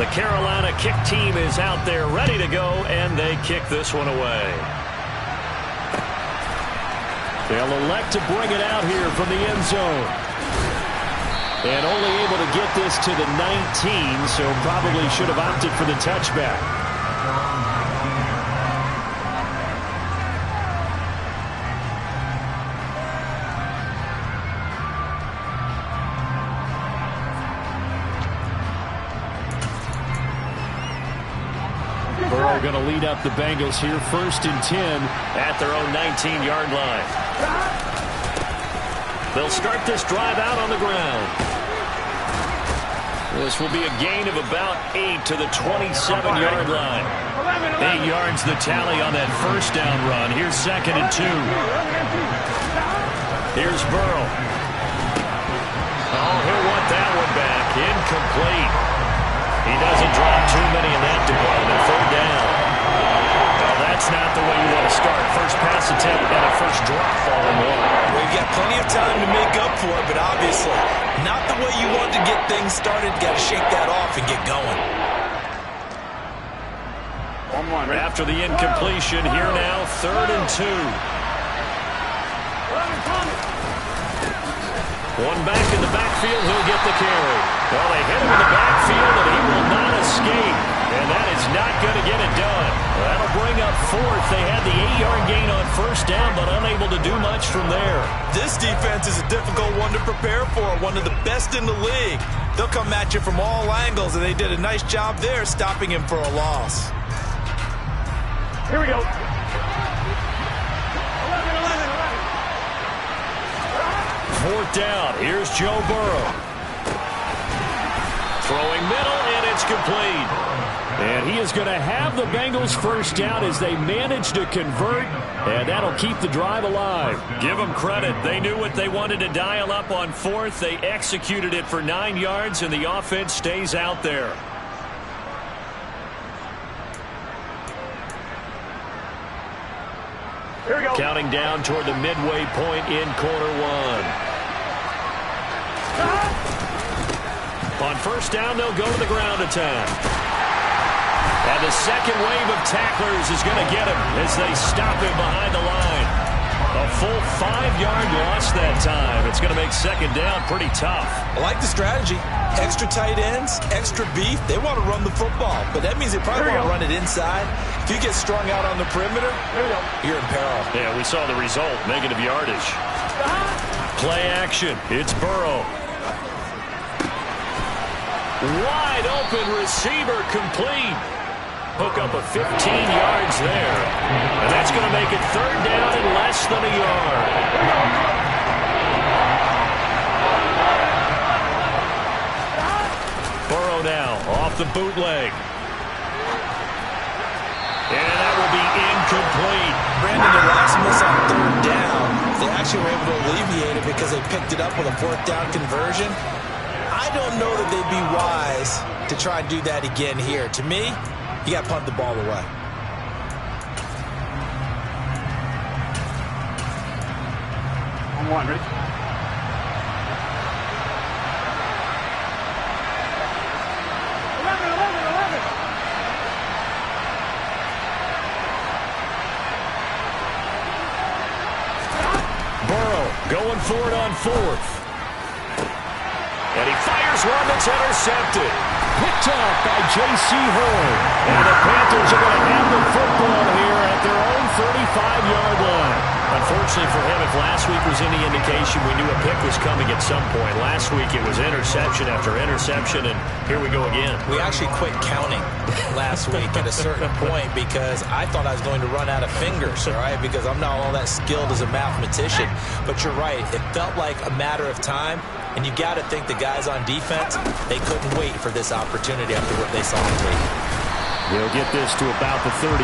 The Carolina kick team is out there ready to go, and they kick this one away. They'll elect to bring it out here from the end zone. And only able to get this to the 19, so probably should have opted for the touchback. Burrow going to lead up the Bengals here, 1st and 10 at their own 19-yard line. They'll start this drive out on the ground. This will be a gain of about 8 to the 27-yard line. 8 yards the tally on that first down run. Here's 2nd and 2. Here's Burrow. Oh, he'll want that one back. Incomplete. He doesn't drop too many in that department. 3rd down. Well, that's not the way you want to start. First pass attempt and a first drop all in one. We've got plenty of time to make up for it, but obviously not the way you want to get things started. Got to shake that off and get going. After the incompletion, here now, 3rd and 2. One back in the backfield, he'll get the carry. Well, they hit him in the backfield, and he will not escape. And that is not going to get it done. That'll bring up 4th. They had the 8-yard gain on first down, but unable to do much from there. This defense is a difficult one to prepare for, one of the best in the league. They'll come at you from all angles, and they did a nice job there stopping him for a loss. Here we go. 4th down. Here's Joe Burrow. Throwing middle, and it's complete. And he is going to have the Bengals first down as they manage to convert, and that'll keep the drive alive. Give them credit. They knew what they wanted to dial up on 4th. They executed it for 9 yards, and the offense stays out there. Here we go. Counting down toward the midway point in quarter 1. On first down, they'll go to the ground attack. And the second wave of tacklers is going to get him as they stop him behind the line. A full 5-yard loss that time. It's going to make 2nd down pretty tough. I like the strategy. Extra tight ends, extra beef. They want to run the football, but that means they probably want to run it inside. If you get strung out on the perimeter, you're in peril. Yeah, we saw the result. Negative yardage. Play action. It's Burrow. Wide open receiver complete. Hook up a 15 yards there. And that's going to make it 3rd down and less than a yard. Burrow now off the bootleg. And that will be incomplete. Brandon, the last miss on 3rd down, they actually were able to alleviate it because they picked it up with a 4th down conversion. I don't know that they'd be wise to try and do that again here. To me, you got to punt the ball away. On 1, ready? Burrow going for it on 4th. And he fires one that's intercepted. Picked up by J.C. Horn. And the Panthers are going to have the football here at their own 35-yard line. Unfortunately for him, if last week was any indication, we knew a pick was coming at some point. Last week it was interception after interception, and here we go again. We actually quit counting last week at a certain point because I thought I was going to run out of fingers, all right, because I'm not all that skilled as a mathematician. But you're right. It felt like a matter of time. And you got to think the guys on defense, they couldn't wait for this opportunity after what they saw on tape. They'll get this to about the 38.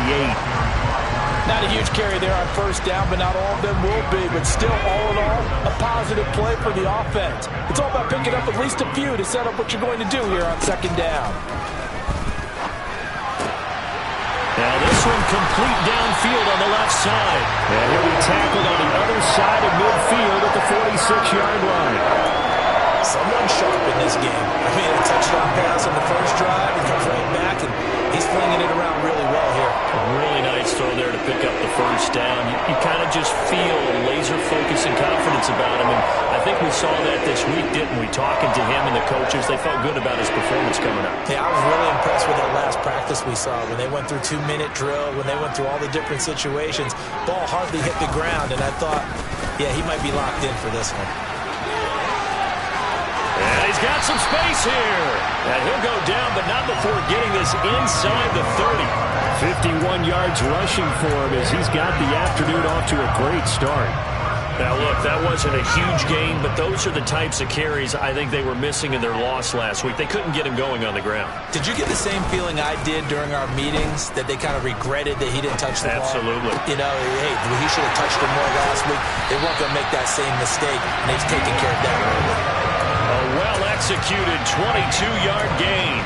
Not a huge carry there on first down, but not all of them will be. But still, all in all, a positive play for the offense. It's all about picking up at least a few to set up what you're going to do here on 2nd down. Now this one complete downfield on the left side. And he'll be tackled on the other side of midfield at the 46-yard line. Someone sharp in this game. I mean, a touchdown pass on the first drive. He comes right just feel laser focus and confidence about him. And I think we saw that this week, didn't we? Talking to him and the coaches, they felt good about his performance coming up. Yeah, I was really impressed with that last practice we saw when they went through 2-minute drill, when they went through all the different situations. Ball hardly hit the ground, and I thought, yeah, he might be locked in for this one. And he's got some space here. And he'll go down, but not before getting this inside the 30. 51 yards rushing for him as he's got the afternoon off to a great start. Now, look, that wasn't a huge gain, but those are the types of carries I think they were missing in their loss last week. They couldn't get him going on the ground. Did you get the same feeling I did during our meetings, that they kind of regretted that he didn't touch the ball? Absolutely. You know, hey, he should have touched it more last week. They weren't going to make that same mistake, and they've taken care of that early. A well-executed 22-yard gain.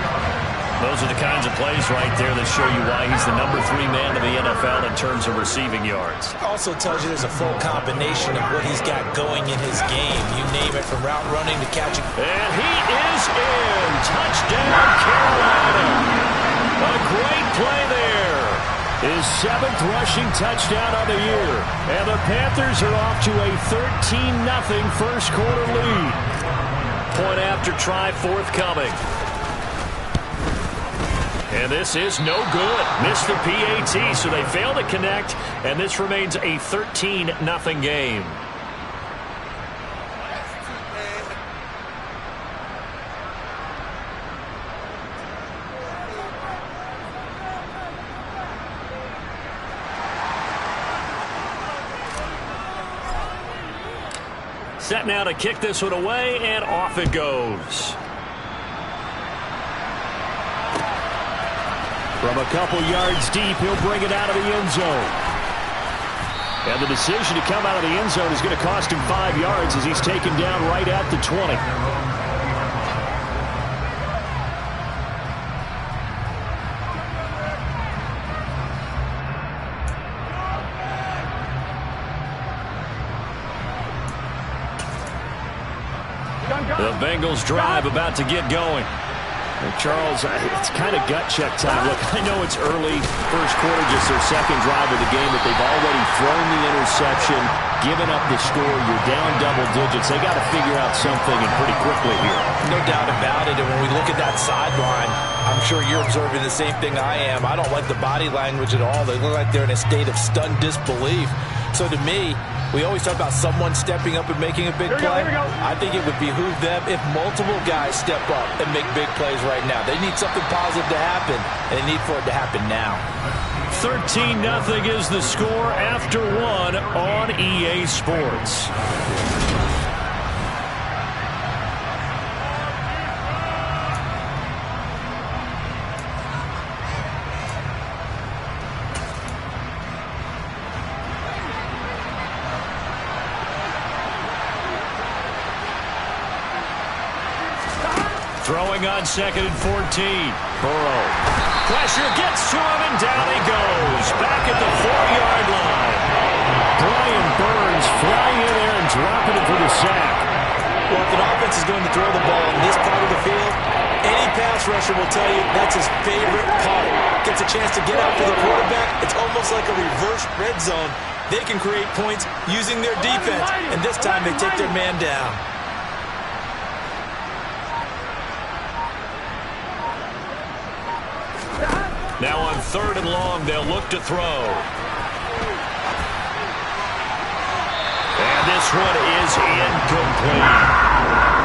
Those are the kinds of plays right there that show you why he's the number 3 man in the NFL in terms of receiving yards. Also tells you there's a full combination of what he's got going in his game. You name it, from route running to catching. And he is in. Touchdown, Carolina. A great play there. His 7th rushing touchdown of the year. And the Panthers are off to a 13-0 first quarter lead. Point after try forthcoming. And this is no good. Missed the PAT, so they fail to connect, and this remains a 13-0 game. Set now to kick this one away, and off it goes. From a couple yards deep, he'll bring it out of the end zone. And the decision to come out of the end zone is going to cost him 5 yards as he's taken down right at the 20. The Bengals drive about to get going. Charles, it's kind of gut check time. Look, I know it's early, first quarter, just their second drive of the game, but they've already thrown the interception, given up the score. You're down double digits. They got to figure out something, and pretty quickly here. No doubt about it. And when we look at that sideline, I'm sure you're observing the same thing I am. I don't like the body language at all. They look like they're in a state of stunned disbelief. So to me, we always talk about someone stepping up and making a big play. I think it would behoove them if multiple guys step up and make big plays right now. They need something positive to happen, and they need for it to happen now. 13-0 is the score after 1 on EA Sports. Throwing on 2nd and 14. Burrow. Pressure gets to him, and down he goes. Back at the 4-yard line. Brian Burns flying in there and dropping it for the sack. Well, if an offense is going to throw the ball in this part of the field, any pass rusher will tell you that's his favorite part. Gets a chance to get out to the quarterback. It's almost like a reverse red zone. They can create points using their defense, and this time they take their man down. Now on 3rd and long, they'll look to throw. And this one is incomplete.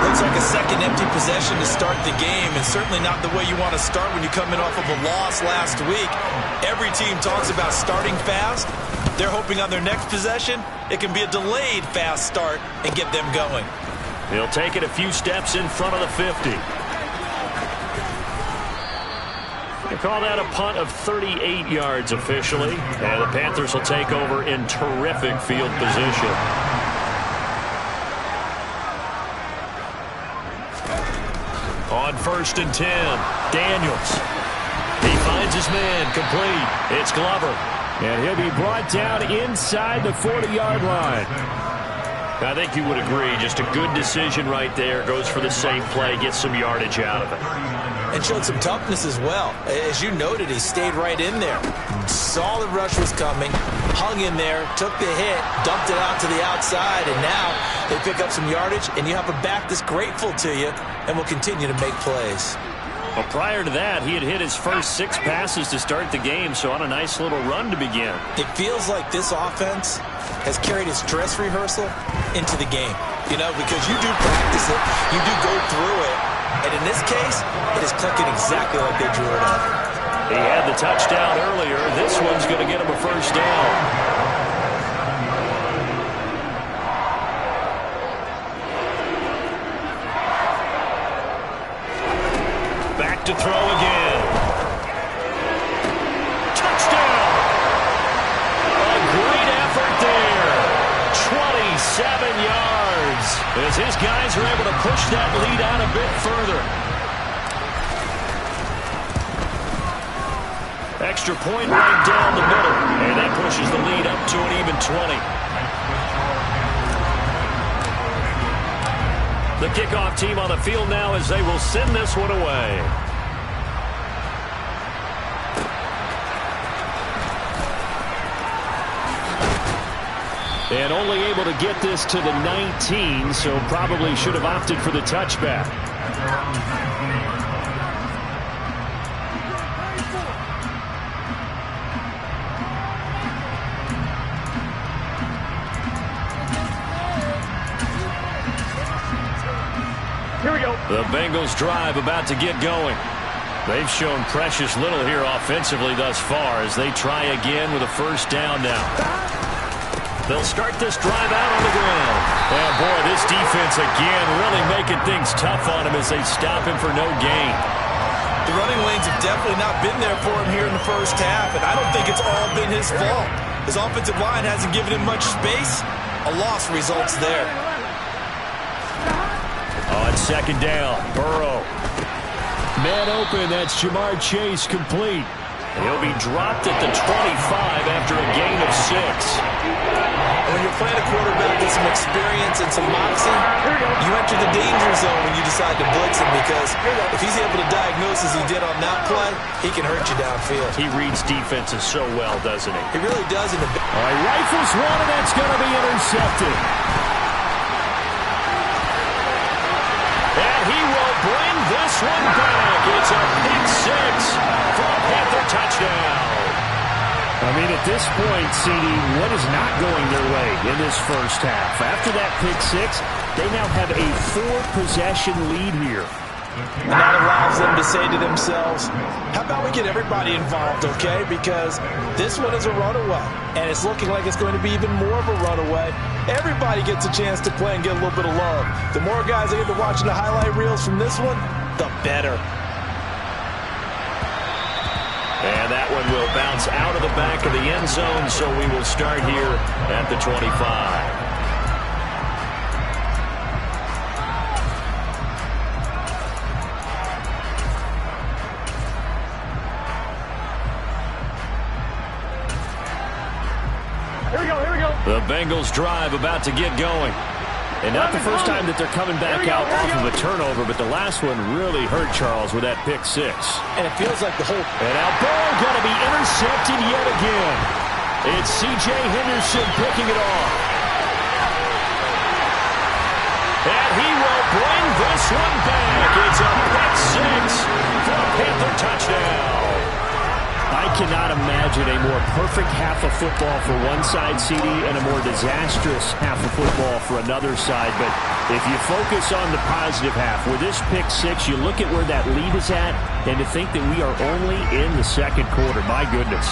Looks like a second empty possession to start the game, and certainly not the way you want to start when you come in off of a loss last week. Every team talks about starting fast. They're hoping on their next possession, it can be a delayed fast start and get them going. He'll take it a few steps in front of the 50. They call that a punt of 38 yards officially. And the Panthers will take over in terrific field position. On 1st and 10, Daniels. He finds his man, complete. It's Glover. And he'll be brought down inside the 40-yard line. I think you would agree. Just a good decision right there. Goes for the same play, gets some yardage out of it. And showed some toughness as well. As you noted, he stayed right in there. Saw the rush was coming, hung in there, took the hit, dumped it out to the outside, and now they pick up some yardage, and you have a back that's grateful to you and will continue to make plays. Well, prior to that, he had hit his first 6 passes to start the game, so on a nice little run to begin. It feels like this offense has carried its dress rehearsal into the game. You know, because you do practice it, you do go through it, and in this case, it is clicking exactly like they drew it up. He had the touchdown earlier. This one's going to get him a first down. Back to throw again. Touchdown! A great effort there. 27 yards. As his guys are able to push that lead out a bit further. Extra point right down the middle. And that pushes the lead up to an even 20. The kickoff team on the field now as they will send this one away. And only able to get this to the 19, so probably should have opted for the touchback. Here we go. The Bengals drive about to get going. They've shown precious little here offensively thus far as they try again with a first down now. They'll start this drive out on the ground. And boy, this defense again really making things tough on him as they stop him for no gain. The running lanes have definitely not been there for him here in the first half, and I don't think it's all been his fault. His offensive line hasn't given him much space. A loss results there. On second down, Burrow. Man open, that's Jamar Chase complete. He'll be dropped at the 25 after a gain of 6. When you're playing a quarterback with some experience and some moxie, you enter the danger zone when you decide to blitz him, because if he's able to diagnose as he did on that play, he can hurt you downfield. He reads defenses so well, doesn't he? He really does. All right, rifles one, and that's going to be intercepted. And he will bring this one back. It's a pick 6 for a Panther touchdown. I mean, at this point, CD, what is not going their way in this first half? After that pick 6, they now have a 4-possession lead here. And that allows them to say to themselves, how about we get everybody involved, okay? Because this one is a runaway, and it's looking like it's going to be even more of a runaway. Everybody gets a chance to play and get a little bit of love. The more guys that get to watching the highlight reels from this one, the better. And that one will bounce out of the back of the end zone, so we will start here at the 25. Here we go, here we go. The Bengals drive about to get going. And not the first time that they're coming back out off of a turnover, but the last one really hurt Charles with that pick 6. And it feels like the whole... And now Burrow going to be intercepted yet again. It's C.J. Henderson picking it off. And he will bring this one back. It's a pick 6 for a Panther touchdown. I cannot imagine a more perfect half of football for one side, CD, and a more disastrous half of football for another side. But if you focus on the positive half, with this pick 6, you look at where that lead is at, and to think that we are only in the second quarter. My goodness.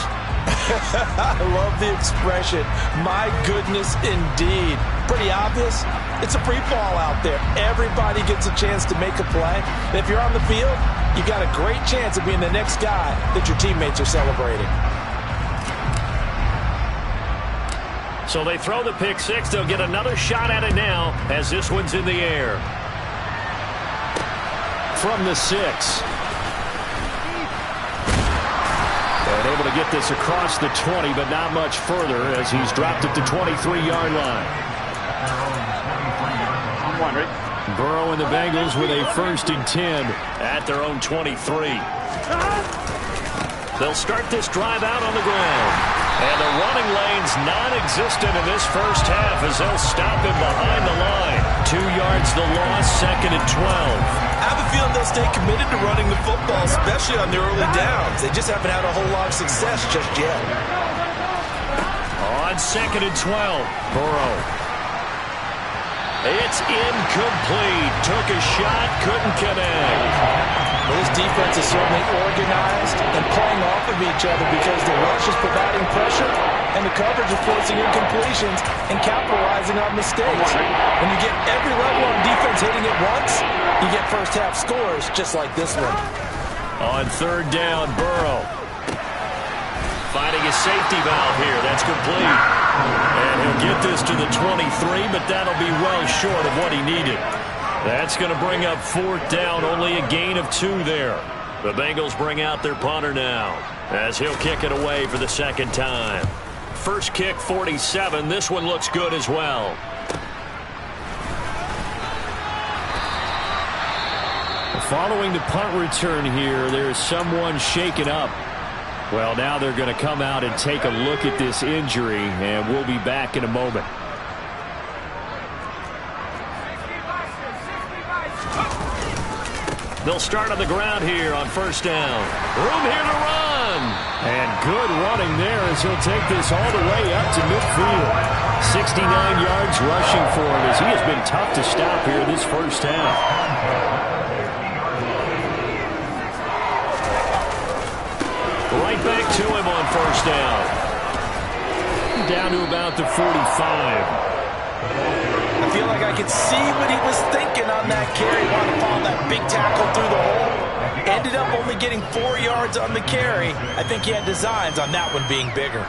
I love the expression, my goodness indeed. Pretty obvious. It's a free fall out there. Everybody gets a chance to make a play. And if you're on the field, you got a great chance of being the next guy that your teammates are celebrating. So they throw the pick 6. They'll get another shot at it now as this one's in the air. From the 6. And able to get this across the 20, but not much further as he's dropped at the 23-yard line. 1, ready? Burrow and the Bengals with a 1st and 10 at their own 23. They'll start this drive out on the ground. And the running lane's non-existent in this first half as they'll stop him behind the line. 2 yards the loss, 2nd and 12. I have a feeling they'll stay committed to running the football, especially on the early downs. They just haven't had a whole lot of success just yet. On 2nd and 12, Burrow. It's incomplete. Took a shot, couldn't connect. Well, this defense is certainly organized and playing off of each other because the rush is providing pressure and the coverage is forcing incompletions and capitalizing on mistakes. When you get every level on defense hitting it once, you get first-half scores just like this one. On 3rd down, Burrow. Finding a safety valve here. That's complete. And he'll get this to the 23, but that'll be well short of what he needed. That's going to bring up 4th down, only a gain of 2 there. The Bengals bring out their punter now as he'll kick it away for the 2nd time. First kick, 47. This one looks good as well. Following the punt return here, there's someone shaken up. Well, now they're going to come out and take a look at this injury, and we'll be back in a moment. They'll start on the ground here on 1st down. Room here to run. And good running there as he'll take this all the way up to midfield. 69 yards rushing for him as he has been tough to stop here this first half. Right back to him on 1st down. Down to about the 45. I feel like I could see what he was thinking on that carry. Wanted to follow that big tackle through the hole. Ended up only getting 4 yards on the carry. I think he had designs on that one being bigger.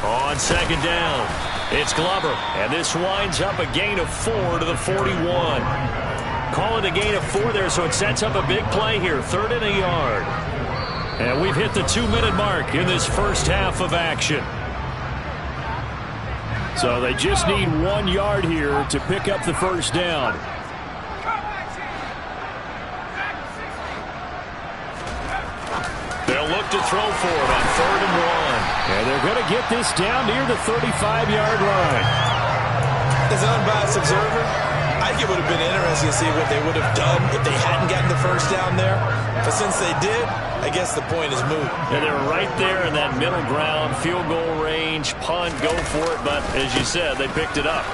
On 2nd down, it's Glover. And this winds up a gain of 4 to the 41. Call it a gain of 4 there, so it sets up a big play here. 3rd and a yard. And we've hit the 2-minute mark in this first half of action. So they just need 1 yard here to pick up the 1st down. They'll look to throw for it on 3rd and 1. And they're going to get this down near the 35-yard line. As an unbiased observer, I think it would have been interesting to see what they would have done if they hadn't gotten the 1st down there. But since they did, I guess the point is moot. And they're right there in that middle ground, field goal range, punt, go for it. But as you said, they picked it up.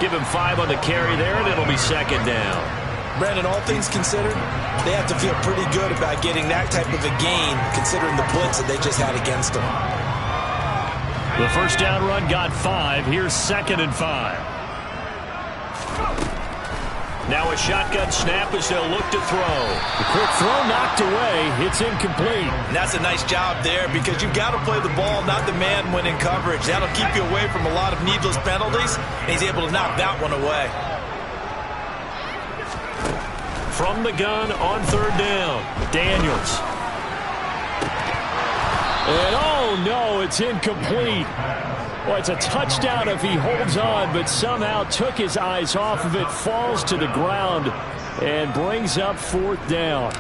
Give him 5 on the carry there, and it'll be 2nd down. Brandon, all things considered, they have to feel pretty good about getting that type of a gain, considering the blitz that they just had against them. The 1st down run got 5. Here's 2nd and 5. Now a shotgun snap as they'll look to throw. The quick throw knocked away. It's incomplete. And that's a nice job there because you've got to play the ball, not the man when in coverage. That'll keep you away from a lot of needless penalties, and he's able to knock that one away. From the gun on 3rd down, Daniels. And oh no, it's incomplete. Well, it's a touchdown if he holds on, but somehow took his eyes off of it, falls to the ground, and brings up 4th down.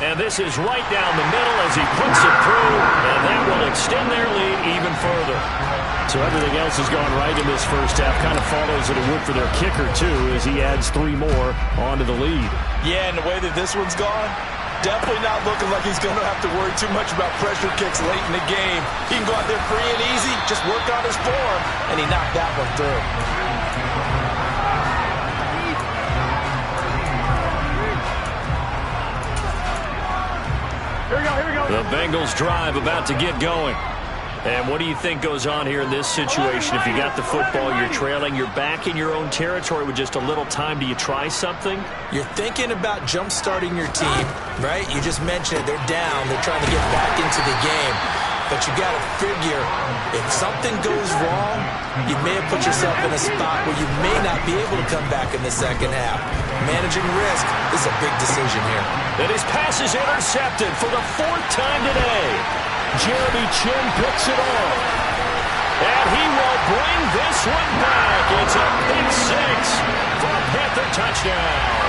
And this is right down the middle as he puts it through, and that will extend their lead even further. So everything else has gone right in this first half. Kind of follows that it would for their kicker, too, as he adds 3 more onto the lead. Yeah, and the way that this one's gone, definitely not looking like he's going to have to worry too much about pressure kicks late in the game. He can go out there free and easy, just work on his form, and he knocked that one through. Here we go. The Bengals drive about to get going. And what do you think goes on here in this situation? If you got the football, you're trailing, you're back in your own territory with just a little time. Do you try something? You're thinking about jump-starting your team, right? You just mentioned it. They're down. They're trying to get back into the game. But you got to figure, if something goes wrong, you may have put yourself in a spot where you may not be able to come back in the second half. managing risk. This is a big decision here. And his pass is intercepted for the 4th time today. Yaherrme Chin picks it off. And he will bring this one back. It's a pick 6 for a Panther touchdown.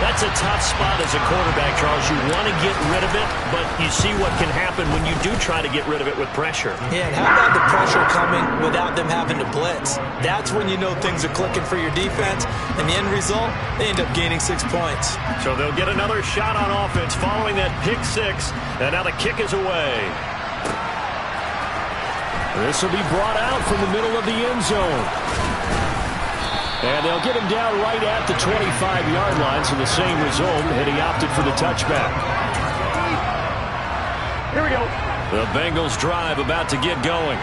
That's a tough spot as a quarterback, Charles. You want to get rid of it, but you see what can happen when you do try to get rid of it with pressure. Yeah, and how about the pressure coming without them having to blitz? That's when you know things are clicking for your defense, and the end result, they end up gaining 6 points. So they'll get another shot on offense following that pick 6, and now the kick is away. This will be brought out from the middle of the end zone. And they'll get him down right at the 25-yard line, so the same result, and he opted for the touchback. Here we go. The Bengals drive about to get going.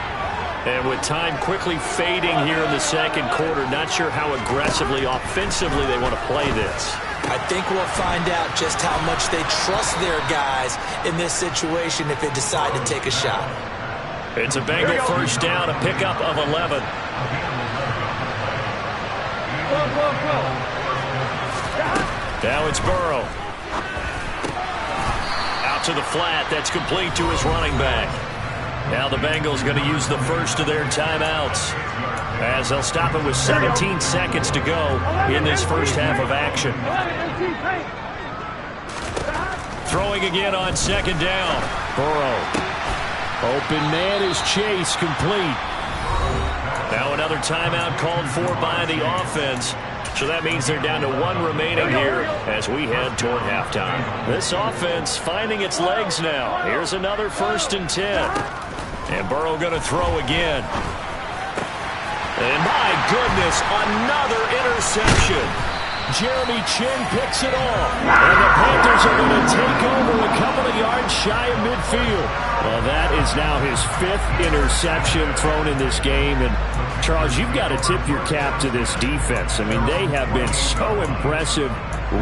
And with time quickly fading here in the second quarter, not sure how aggressively, offensively they want to play this. I think we'll find out just how much they trust their guys in this situation if they decide to take a shot. It's a Bengal first down, a pickup of 11. Now it's Burrow. Out to the flat. That's complete to his running back. Now the Bengals going to use the first of their timeouts, as they'll stop it with 17 seconds to go in this first half of action. Throwing again on second down. Burrow. Open man is Chase, complete. Now another timeout called for by the offense. So that means they're down to 1 remaining here as we head toward halftime. This offense finding its legs now. Here's another 1st and 10. And Burrow going to throw again. And my goodness, another interception. Yaherrme Chin picks it off. And the Panthers are going to take over a couple of yards shy of midfield. Well, that is now his 5th interception thrown in this game. And Charles, you've got to tip your cap to this defense. I mean, they have been so impressive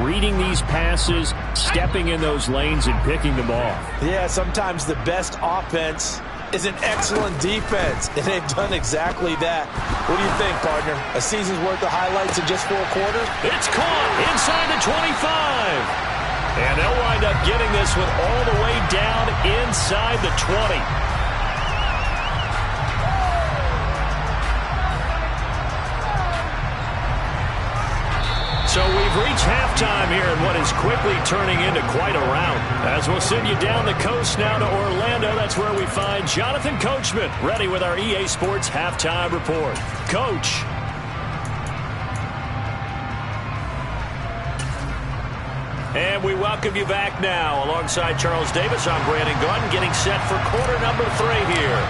reading these passes, stepping in those lanes, and picking them off. Yeah, sometimes the best offense is an excellent defense, and they've done exactly that. What do you think, partner? A season's worth of highlights in just 4 quarters? It's caught inside the 25. And they'll wind up getting this one all the way down inside the 20. So we've reached halftime here in what is quickly turning into quite a rout. As we'll send you down the coast now to Orlando, that's where we find Jonathan Coachman, ready with our EA Sports Halftime Report. Coach. And we welcome you back now. Alongside Charles Davis, I'm Brandon Gordon, getting set for quarter number 3 here.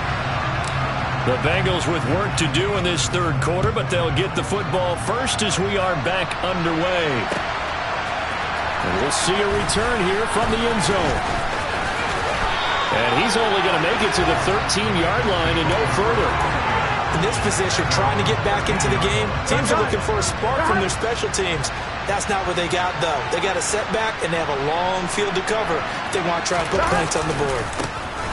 The Bengals with work to do in this 3rd quarter, but they'll get the football first as we are back underway. And we'll see a return here from the end zone. And he's only going to make it to the 13-yard line and no further. In this position, trying to get back into the game, teams are looking for a spark from their special teams. That's not what they got, though. They got a setback, and they have a long field to cover if they want to try and put points on the board.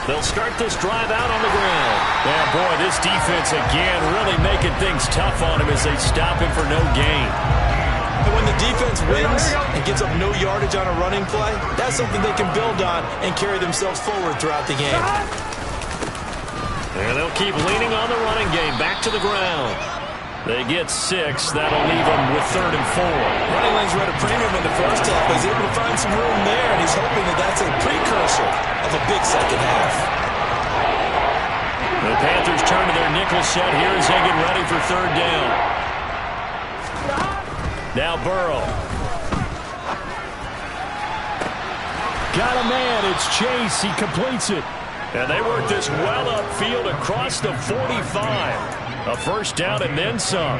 They'll start this drive out on the ground. Yeah, boy, this defense again really making things tough on him as they stop him for no gain. And when the defense wins and gets up no yardage on a running play, that's something they can build on and carry themselves forward throughout the game. And they'll keep leaning on the running game. Back to the ground. They get 6. That'll leave them with 3rd and 4. Running lanes were at a premium in the first half. He's able to find some room there, and he's hoping that that's a precursor of a big second half. The Panthers turn to their nickel set here as they get ready for 3rd down. Now Burrow. Got a man. It's Chase. He completes it. And they work this well upfield across the 45. A first down and then some.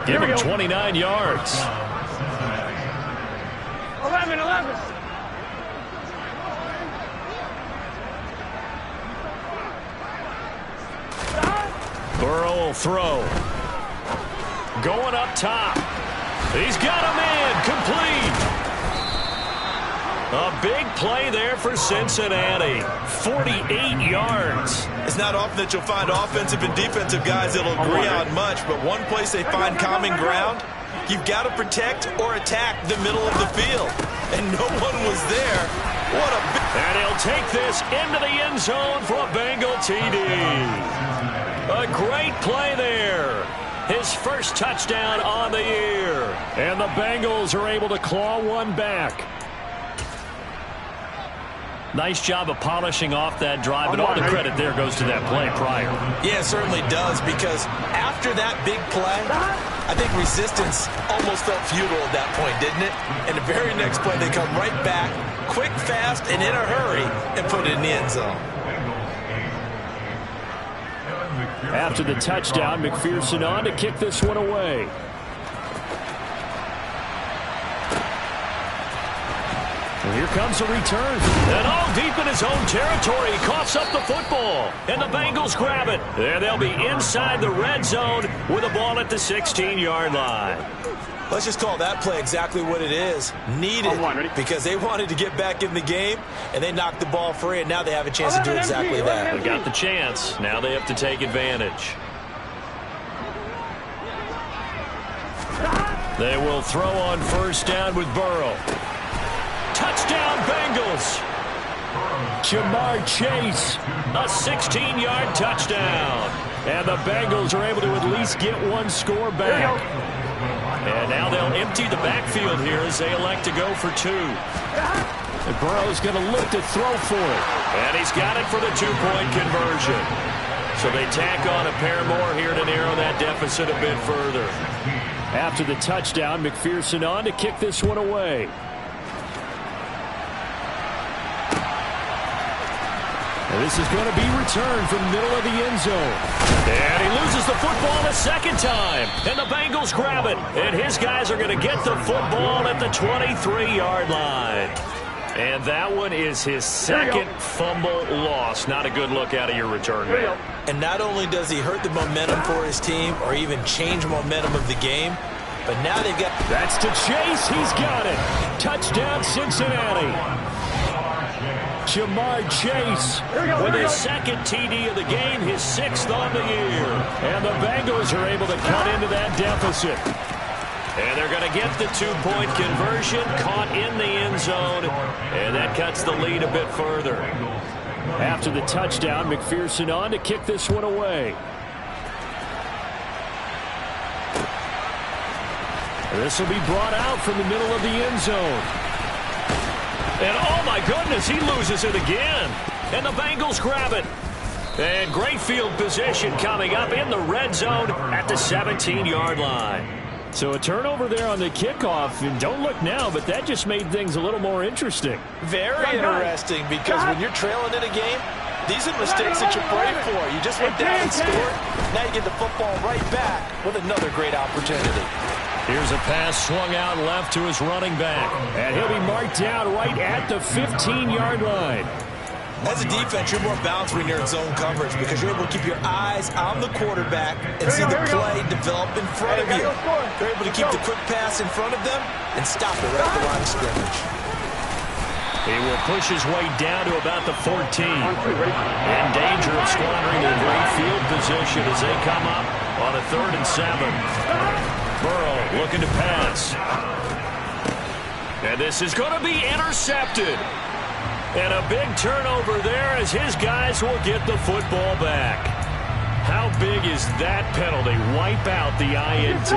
Give him 29 yards. 11. Burrow will throw. Going up top. He's got a man. Complete. A big play there for Cincinnati. 48 yards. It's not often that you'll find offensive and defensive guys that'll agree on much, but one place they find common ground You've got to protect or attack the middle of the field. And no one was there. What a big... And he'll take this into the end zone for a Bengal TD. A great play there. His first touchdown on the year. And the Bengals are able to claw one back. Nice job of polishing off that drive, and all the credit there goes to that play prior. Yeah, it certainly does, because after that big play, I think resistance almost felt futile at that point, didn't it? And the very next play, they come right back, quick, fast, and in a hurry, and put it in the end zone. After the touchdown, McPherson on to kick this one away. And here comes a return. And all deep in his own territory. He coughs up the football. And the Bengals grab it. And they'll be inside the red zone with the ball at the 16-yard line. Let's just call that play exactly what it is. Needed, because they wanted to get back in the game, and they knocked the ball free, and now they have a chance to do exactly that. They got the chance. Now they have to take advantage. They will throw on first down with Burrow. Touchdown, Bengals. Jamar Chase, a 16-yard touchdown. And the Bengals are able to at least get one score back. And now they'll empty the backfield here as they elect to go for two. And Burrow's going to look to throw for it. And he's got it for the two-point conversion. So they tack on a pair more here to narrow that deficit a bit further. After the touchdown, McPherson on to kick this one away. And this is going to be returned from the middle of the end zone. And he loses the football a second time. And the Bengals grab it. And his guys are going to get the football at the 23-yard line. And that one is his second fumble loss. Not a good look out of your return man. And not only does he hurt the momentum for his team or even change momentum of the game, but now they've got... That's to Chase. He's got it. Touchdown, Cincinnati. Jamar Chase with his second TD of the game, his sixth on the year. And the Bengals are able to cut into that deficit. And they're going to get the two-point conversion, caught in the end zone, and that cuts the lead a bit further. After the touchdown, McPherson on to kick this one away. This will be brought out from the middle of the end zone. And oh my goodness, he loses it again. And the Bengals grab it. And great field position coming up in the red zone at the 17-yard line. So a turnover there on the kickoff. And don't look now, but that just made things a little more interesting. Very interesting, because when you're trailing in a game, these are mistakes that you pray for. You just went down and scored. Now you get the football right back with another great opportunity. Here's a pass swung out left to his running back. And he'll be marked down right at the 15-yard line. As a defense, you're more balanced when you're in zone coverage because you're able to keep your eyes on the quarterback and see the play develop in front of you. You're able to keep the quick pass in front of them and stop it right at the line of scrimmage. He will push his way down to about the 14. In danger of squandering a great field position as they come up on a 3rd and 7. Burrow looking to pass. And this is going to be intercepted. And a big turnover there as his guys will get the football back. How big is that penalty? Wipe out the INT.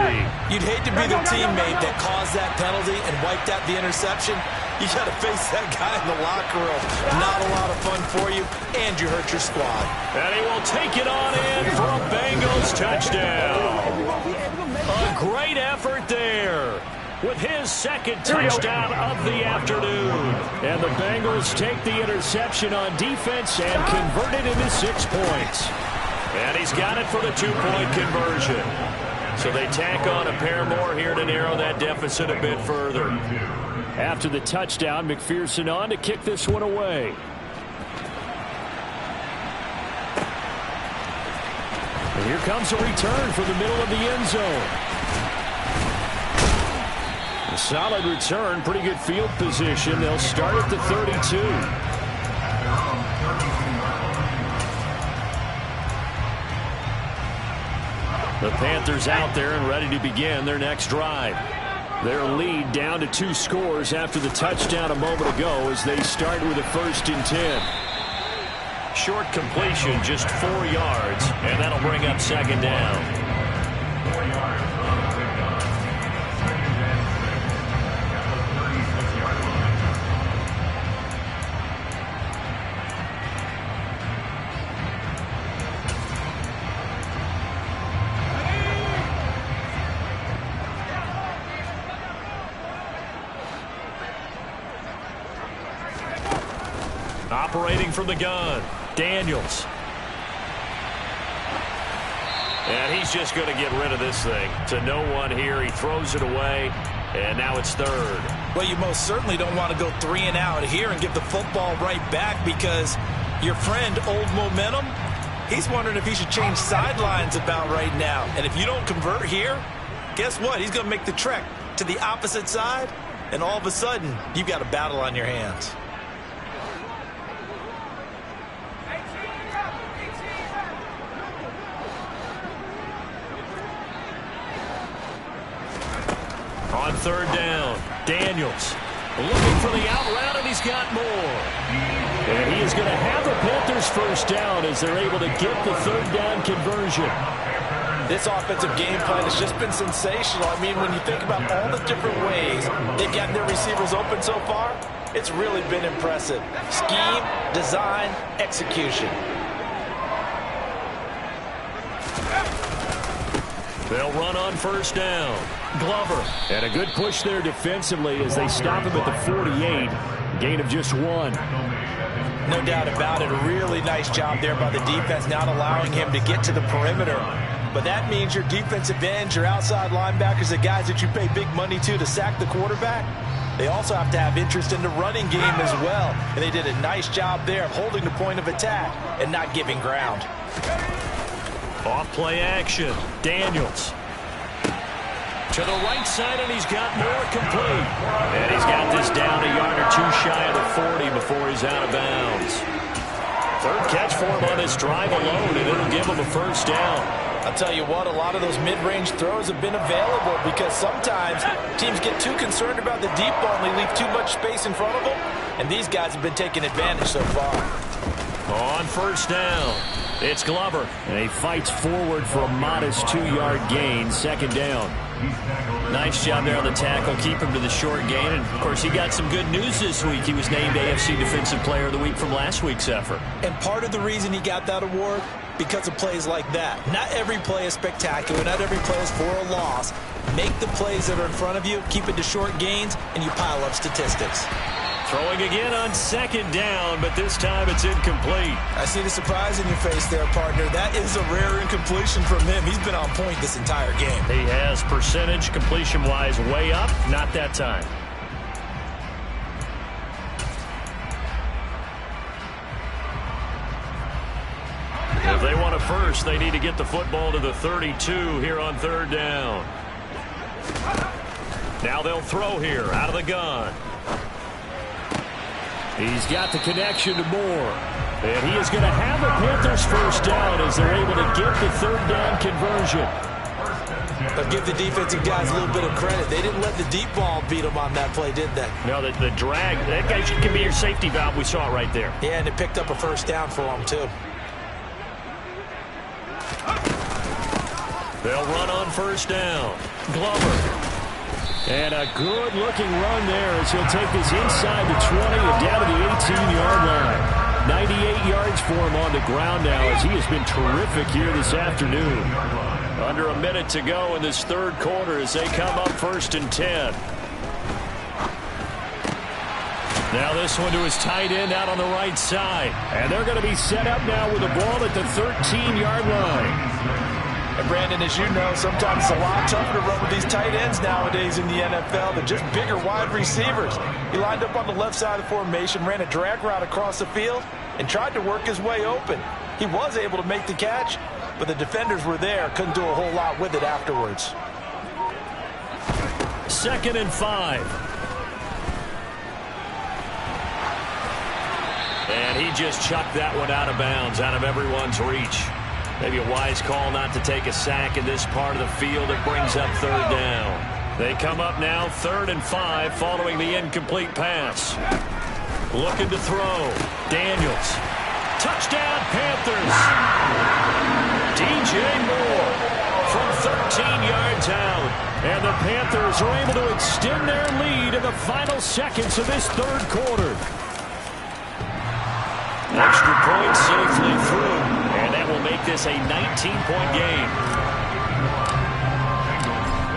You'd hate to be the teammate that caused that penalty and wiped out the interception. You got to face that guy in the locker room. Not a lot of fun for you, and you hurt your squad. And he will take it on in for a Bengals touchdown. A great effort there with his second touchdown of the afternoon. And the Bengals take the interception on defense and convert it into 6 points. And he's got it for the two-point conversion. So they tack on a pair more here to narrow that deficit a bit further. After the touchdown, McPherson on to kick this one away. And here comes a return from the middle of the end zone. A solid return, pretty good field position. They'll start at the 32. The Panthers out there and ready to begin their next drive. Their lead down to 2 scores after the touchdown a moment ago as they start with a 1st and 10. Short completion, just 4 yards, and that'll bring up 2nd down. Operating from the gun, Daniels. And he's just going to get rid of this thing. To no one here. He throws it away, and now it's 3rd. Well, you most certainly don't want to go 3 and out here and give the football right back because your friend, Old Momentum, he's wondering if he should change sidelines about right now. And if you don't convert here, guess what? He's going to make the trek to the opposite side, and all of a sudden, you've got a battle on your hands. On 3rd down, Daniels looking for the out route, and he's got more. And he is going to have the Panthers 1st down as they're able to get the 3rd down conversion. This offensive game plan has just been sensational. I mean, when you think about all the different ways they've gotten their receivers open so far, it's really been impressive. Scheme, design, execution. They'll run on 1st down. Glover. And a good push there defensively as they stop him at the 48. Gain of just 1. No doubt about it. A really nice job there by the defense, not allowing him to get to the perimeter. But that means your defensive ends, your outside linebackers, the guys that you pay big money to sack the quarterback, they also have to have interest in the running game as well. And they did a nice job there of holding the point of attack and not giving ground. Off play action. Daniels. To the right side, and he's got more complete. And he's got this down a yard or 2 shy of the 40 before he's out of bounds. 3rd catch for him on this drive alone, and it'll give him a 1st down. I'll tell you what, a lot of those mid-range throws have been available because sometimes teams get too concerned about the deep ball and they leave too much space in front of them, and these guys have been taking advantage so far. On 1st down, it's Glover, and he fights forward for a modest 2-yard gain, 2nd down. Nice job there on the tackle, keep him to the short gain, and of course he got some good news this week. He was named AFC Defensive Player of the Week from last week's effort. And part of the reason he got that award, because of plays like that. Not every play is spectacular, not every play is for a loss. Make the plays that are in front of you, keep it to short gains, and you pile up statistics. Throwing again on 2nd down, but this time it's incomplete. I see the surprise in your face there, partner. That is a rare incompletion from him. He's been on point this entire game. He has percentage completion-wise way up, not that time. If they want a 1st, they need to get the football to the 32 here on 3rd down. Now they'll throw here out of the gun. He's got the connection to Moore. And he is going to have the Panthers 1st down as they're able to get the 3rd down conversion. But give the defensive guys a little bit of credit. They didn't let the deep ball beat them on that play, did they? No, the drag, that guy can be your safety valve. We saw it right there. Yeah, and it picked up a 1st down for them, too. They'll run on 1st down. Glover. And a good-looking run there as he'll take this inside the 20 and down to the 18-yard line. 98 yards for him on the ground now as he has been terrific here this afternoon. Under a minute to go in this 3rd quarter as they come up 1st and 10. Now this one to his tight end out on the right side. And they're going to be set up now with the ball at the 13-yard line. And Brandon, as you know, sometimes it's a lot tougher to run with these tight ends nowadays in the NFL. They're just bigger wide receivers. He lined up on the left side of the formation, ran a drag route across the field, and tried to work his way open. He was able to make the catch, but the defenders were there, couldn't do a whole lot with it afterwards. 2nd and 5. And he just chucked that one out of bounds, out of everyone's reach. Maybe a wise call not to take a sack in this part of the field. It brings up third down. They come up now 3rd and 5 following the incomplete pass. Looking to throw. Daniels. Touchdown, Panthers. DJ Moore from 13 yards out. And the Panthers are able to extend their lead in the final seconds of this 3rd quarter. Extra point safely through. And that will make this a 19-point game.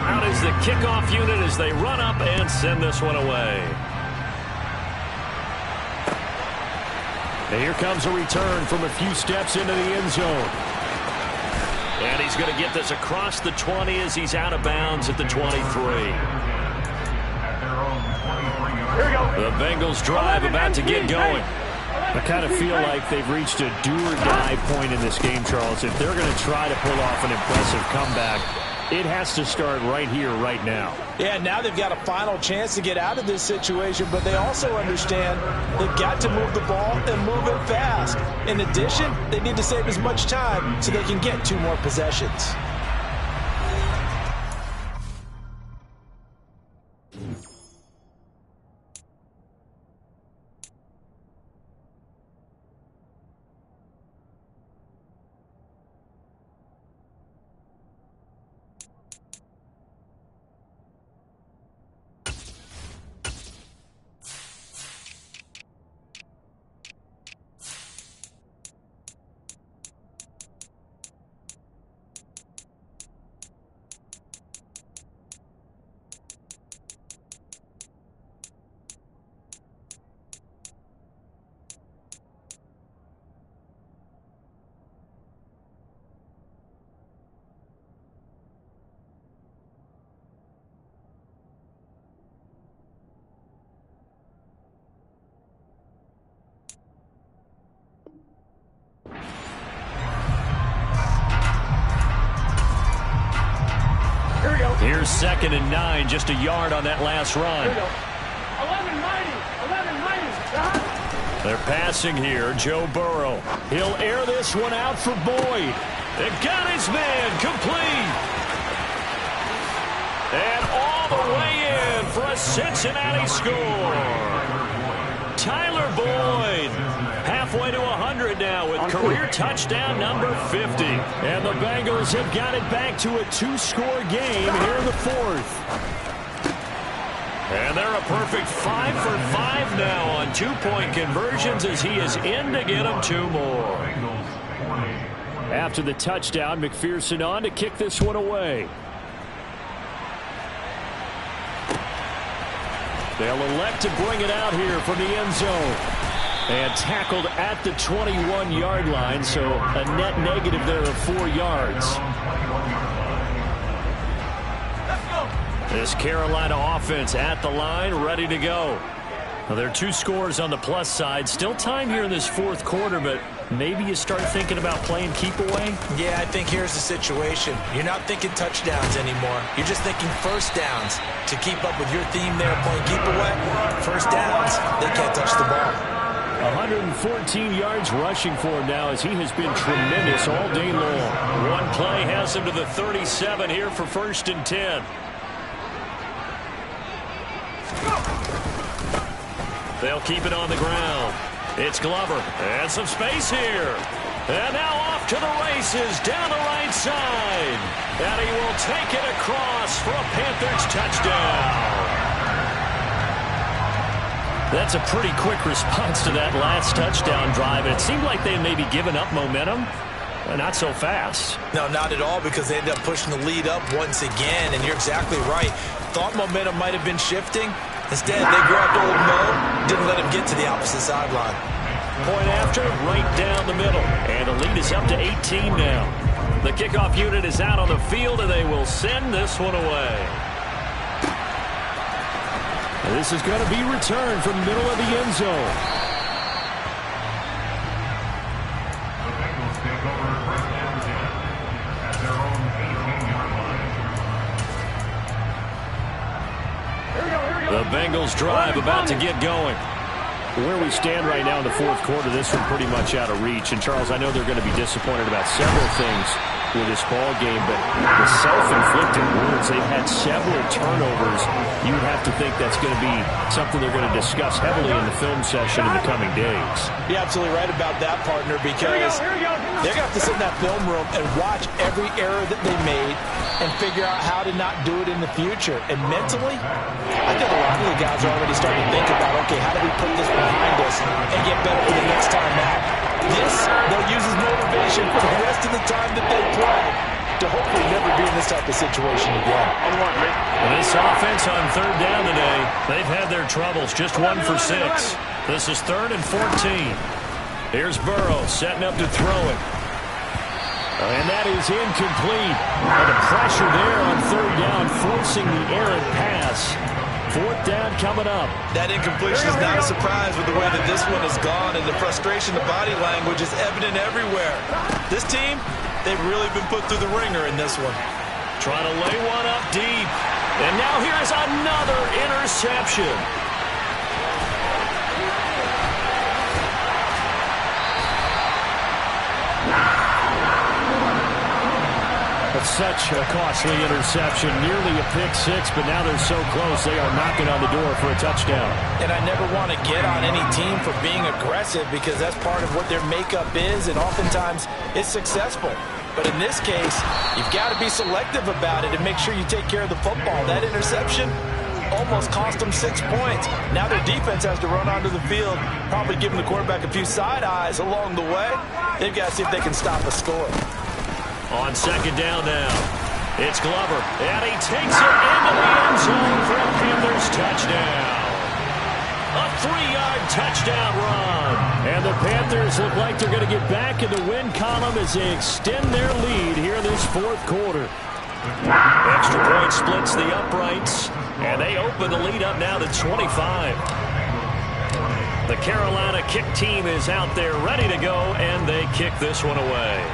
Out is the kickoff unit as they run up and send this one away. And here comes a return from a few steps into the end zone. And he's going to get this across the 20 as he's out of bounds at the 23. The Bengals drive about to get going. I kind of feel like they've reached a do-or-die point in this game, Charles. If they're going to try to pull off an impressive comeback, it has to start right here, right now. Yeah, now they've got a final chance to get out of this situation, but they also understand they've got to move the ball and move it fast. In addition, they need to save as much time so they can get 2 more possessions. Here's 2nd and 9, just a yard on that last run. 11 mighty. They're passing here. Joe Burrow. He'll air this one out for Boyd. They got his man complete. And all the way in for a Cincinnati score. Tyler Boyd. Halfway to 100 now with career touchdown number 50. And the Bengals have got it back to a 2-score game here in the 4th. And they're a perfect 5 for 5 now on 2-point conversions as he is in to get them 2 more. After the touchdown, McPherson on to kick this one away. They'll elect to bring it out here from the end zone. And tackled at the 21-yard line, so a net negative there of 4 yards. This Carolina offense at the line, ready to go. Well, there are 2 scores on the plus side. Still time here in this 4th quarter, but maybe you start thinking about playing keep away? Yeah, I think here's the situation. You're not thinking touchdowns anymore. You're just thinking first downs. To keep up with your theme there, playing keep away, first downs, they can't touch the ball. 114 yards rushing for him now as he has been tremendous all day long. One play has him to the 37 here for 1st and 10. They'll keep it on the ground. It's Glover. And some space here. And now off to the races down the right side. And he will take it across for a Panthers touchdown. That's a pretty quick response to that last touchdown drive. It seemed like they may be giving up momentum. Not so fast. No, not at all, because they ended up pushing the lead up once again. And you're exactly right. Thought momentum might have been shifting. Instead, they grabbed old Mo, didn't let him get to the opposite sideline. Point after, right down the middle. And the lead is up to 18 now. The kickoff unit is out on the field, and they will send this one away. This is going to be returned from the middle of the end zone. The Bengals take over 1st and 10 at their own 18-yard line. The Bengals drive about to get going. Where we stand right now in the fourth quarter, this one pretty much out of reach. And, Charles, I know they're going to be disappointed about several things with this ball game, but the self-inflicted wounds, they've had several turnovers. You would have to think that's going to be something they're going to discuss heavily in the film session in the coming days. You're absolutely right about that, partner, because they're going to have to sit in that film room and watch every error that they made and figure out how to not do it in the future. And mentally, I think a lot of the guys are already starting to think about, okay, how do we put this behind us and get better for the next time out? This, they'll use as motivation for the rest of the time that they play to hopefully never be in this type of situation again. This offense on third down today, they've had their troubles. Just 1 for 6. This is 3rd and 14. Here's Burrow setting up to throw it. And that is incomplete. And the pressure there on third down, forcing the errant pass. 4th down coming up. That incompletion is not a surprise with the way that this one has gone, and the frustration, the body language is evident everywhere. This team, they've really been put through the ringer in this one. Trying to lay one up deep. And now here's another interception. That's such a costly interception. Nearly a pick six, but now they're so close they are knocking on the door for a touchdown. And I never want to get on any team for being aggressive because that's part of what their makeup is, and oftentimes it's successful. But in this case, you've got to be selective about it and make sure you take care of the football. That interception almost cost them 6 points. Now their defense has to run onto the field, probably giving the quarterback a few side eyes along the way. They've got to see if they can stop a score. On second down now, it's Glover, and he takes it into the end zone for a Panthers touchdown. A 3-yard touchdown run. And the Panthers look like they're going to get back in the win column as they extend their lead here in this fourth quarter. Extra point splits the uprights, and they open the lead up now to 25. The Carolina kick team is out there ready to go, and they kick this one away.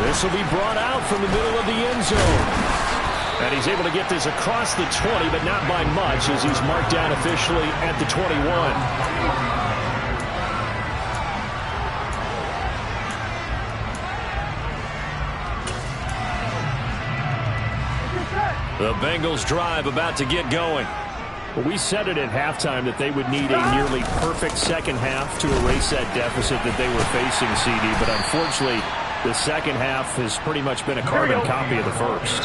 This will be brought out from the middle of the end zone. And he's able to get this across the 20, but not by much, as he's marked down officially at the 21. The Bengals drive about to get going. Well, we said it at halftime that they would need a nearly perfect second half to erase that deficit that they were facing, CD, but unfortunately, the second half has pretty much been a carbon copy of the first.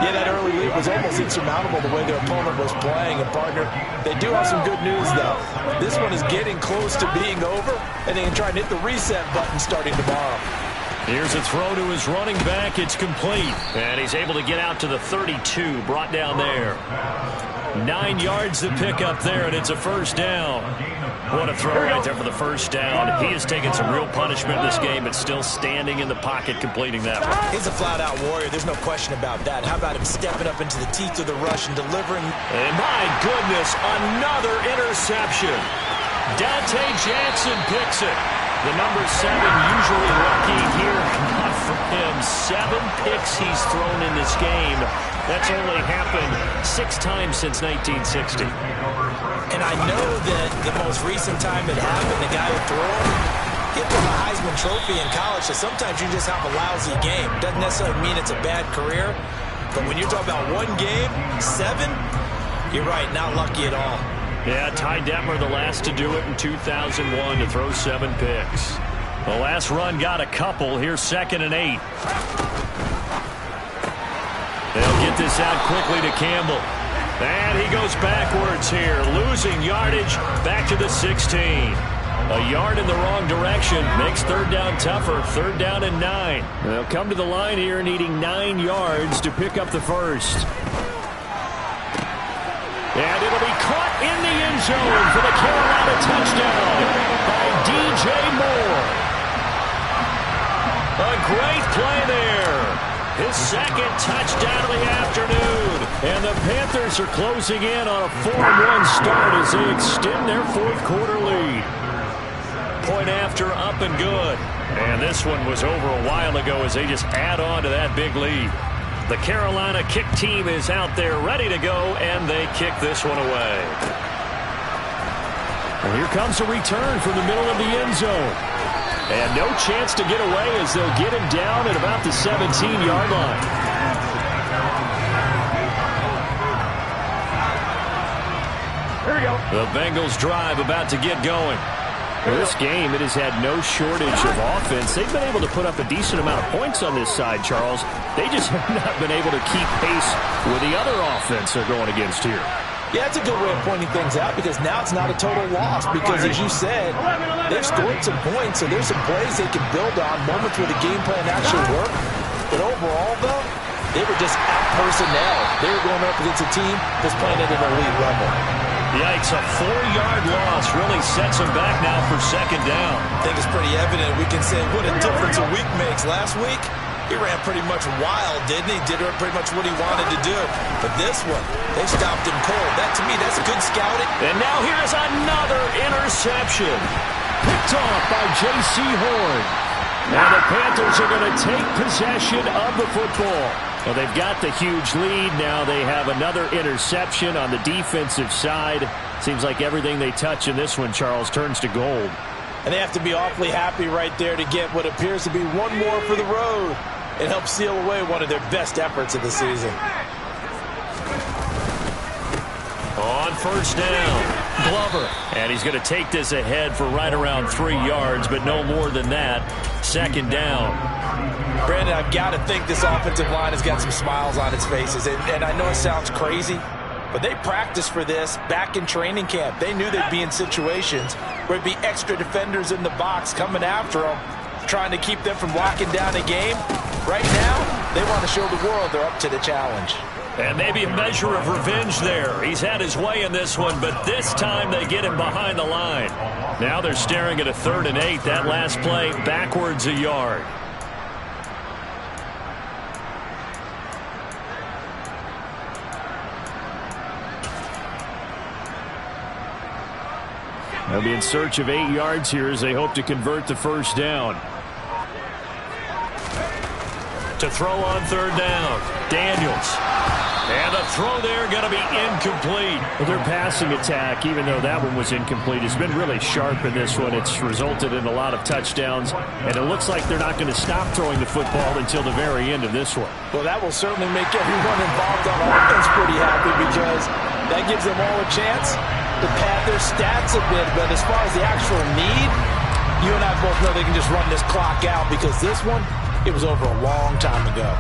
Yeah, that early lead was almost insurmountable the way their opponent was playing. And, partner, they do have some good news, though. This one is getting close to being over, and they can try and hit the reset button starting tomorrow. Here's a throw to his running back. It's complete. And he's able to get out to the 32, brought down there. 9 yards to pick up there, and it's a first down. What a throw right there for the first down. He has taken some real punishment in this game, but still standing in the pocket completing that one. He's a flat-out warrior. There's no question about that. How about him stepping up into the teeth of the rush and delivering? And my goodness, another interception. Dante Jackson picks it. The number 7 usually lucky here. Not for him. 7 picks he's thrown in this game. That's only happened 6 times since 1960. And I know that the most recent time it happened, the guy who threw it, he won a Heisman Trophy in college, so sometimes you just have a lousy game. Doesn't necessarily mean it's a bad career, but when you're talking about one game, 7, you're right, not lucky at all. Yeah, Ty Detmer, the last to do it in 2001, to throw 7 picks. The last run got a couple. Here's 2nd and 8. They'll get this out quickly to Campbell. And he goes backwards here, losing yardage back to the 16. A yard in the wrong direction makes third down tougher. 3rd down and 9. They'll come to the line here needing 9 yards to pick up the first. And it'll be caught in the end zone for the Carolina touchdown by DJ Moore. A great play there. His 2nd touchdown of the afternoon. And the Panthers are closing in on a 4-1 start as they extend their fourth quarter lead. Point after, up and good. And this one was over a while ago as they just add on to that big lead. The Carolina kick team is out there ready to go, and they kick this one away. And here comes a return from the middle of the end zone. And no chance to get away as they'll get him down at about the 17-yard line. Here we go. The Bengals drive about to get going. For this game, it has had no shortage of offense. They've been able to put up a decent amount of points on this side, Charles. They just have not been able to keep pace with the other offense they're going against here. Yeah, it's a good way of pointing things out because now it's not a total loss because, as you said, they've scored some points, so there's some plays they can build on, moments where the game plan actually worked. But overall, though, they were just out-personnel. They were going up against a team that's playing at an elite level. Yikes, a 4-yard loss really sets them back now for second down. I think it's pretty evident. We can say what a difference a week makes. Last week, he ran pretty much wild, didn't he? Did pretty much what he wanted to do. But this one, they stopped him cold. That, to me, that's good scouting. And now here's another interception. Picked off by J.C. Horn. And the Panthers are going to take possession of the football. Well, they've got the huge lead. Now they have another interception on the defensive side. Seems like everything they touch in this one, Charles, turns to gold. And they have to be awfully happy right there to get what appears to be one more for the road and help seal away one of their best efforts of the season. On first down, Glover. And he's going to take this ahead for right around 3 yards, but no more than that. Second down. Brandon, I've got to think this offensive line has got some smiles on its faces. And I know it sounds crazy, but they practiced for this back in training camp. They knew they'd be in situations where it'd be extra defenders in the box coming after them, trying to keep them from locking down a game. Right now, they want to show the world they're up to the challenge. And maybe a measure of revenge there. He's had his way in this one, but this time they get him behind the line. Now they're staring at a 3rd and 8. That last play backwards a yard. They'll be in search of 8 yards here as they hope to convert the first down. To throw on 3rd down, Daniels. And the throw there going to be incomplete. Well, their passing attack, even though that one was incomplete, has been really sharp in this one. It's resulted in a lot of touchdowns, and it looks like they're not going to stop throwing the football until the very end of this one. Well, that will certainly make everyone involved on offense pretty happy because that gives them all a chance to pad their stats a bit. But as far as the actual need, you and I both know they can just run this clock out because this one, it was over a long time ago.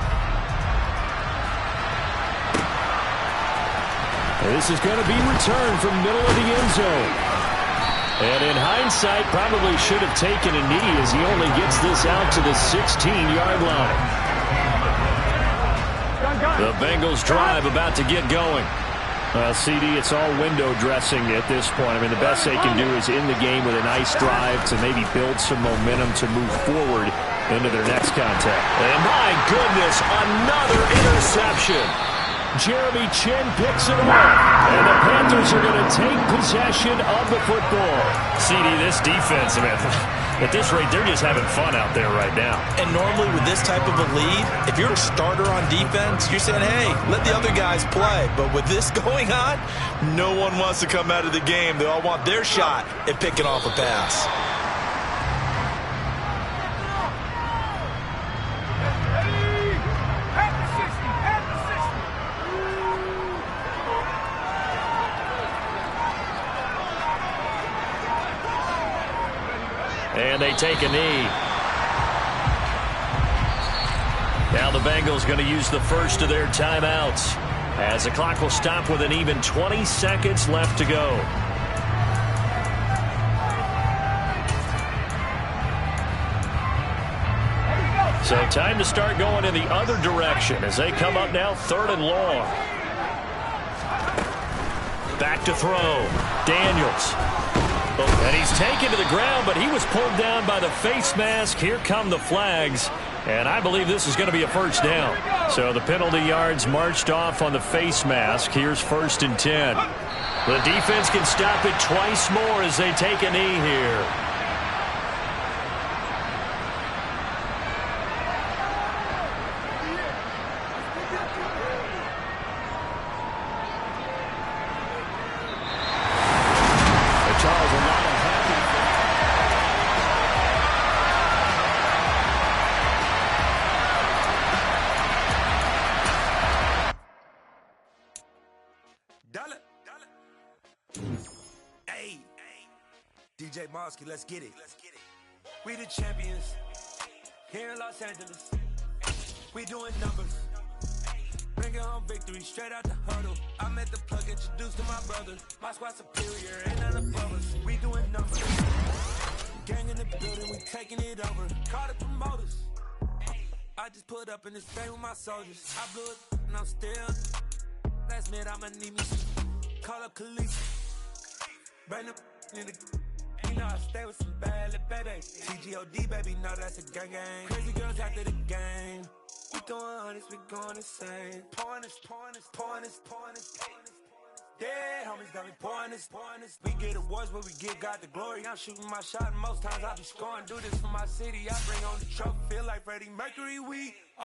This is going to be returned from middle of the end zone. And in hindsight, probably should have taken a knee as he only gets this out to the 16-yard line. The Bengals drive about to get going. CD, it's all window dressing at this point. I mean, the best they can do is in the game with a nice drive to maybe build some momentum to move forward into their next contact. And my goodness, another interception. Yaherrme picks it up, and the Panthers are going to take possession of the football. CD, this defense, man, at this rate, they're just having fun out there right now. And normally with this type of a lead, if you're a starter on defense, you're saying, hey, let the other guys play. But with this going on, no one wants to come out of the game. They all want their shot at picking off a pass. And they take a knee. Now the Bengals going to use the first of their timeouts as the clock will stop with an even 20 seconds left to go. So time to start going in the other direction as they come up now 3rd and long. Back to throw. Daniels. And he's taken to the ground, but he was pulled down by the face mask. Here come the flags, and I believe this is going to be a first down. So the penalty yards marched off on the face mask. Here's 1st and 10. The defense can stop it twice more as they take a knee here. Charles, a lot DJ Mosky, let's get it. We the champions here in Los Angeles. We doing numbers. Bringing home victory straight out the huddle. I met the plug, introduced to my brother. My squad superior, ain't none above us. We doing numbers. Gang in the building, we taking it over. Call the promoters. I just put up in this thing with my soldiers. I blew it and I'm still. Last minute I'ma need me. Call up Khaleesi. Bring them in the. You know I stay with some bad little baby. TGOD, baby, know that's a gang gang. Crazy girls after the game. We throwing hundreds, we going insane. Pouring this. Yeah, homies got me pouring this. We get awards, but we give God the glory. I'm shooting my shot, and most times I be scoring. Do this for my city, I bring on the trophy. Feel like Freddie Mercury, we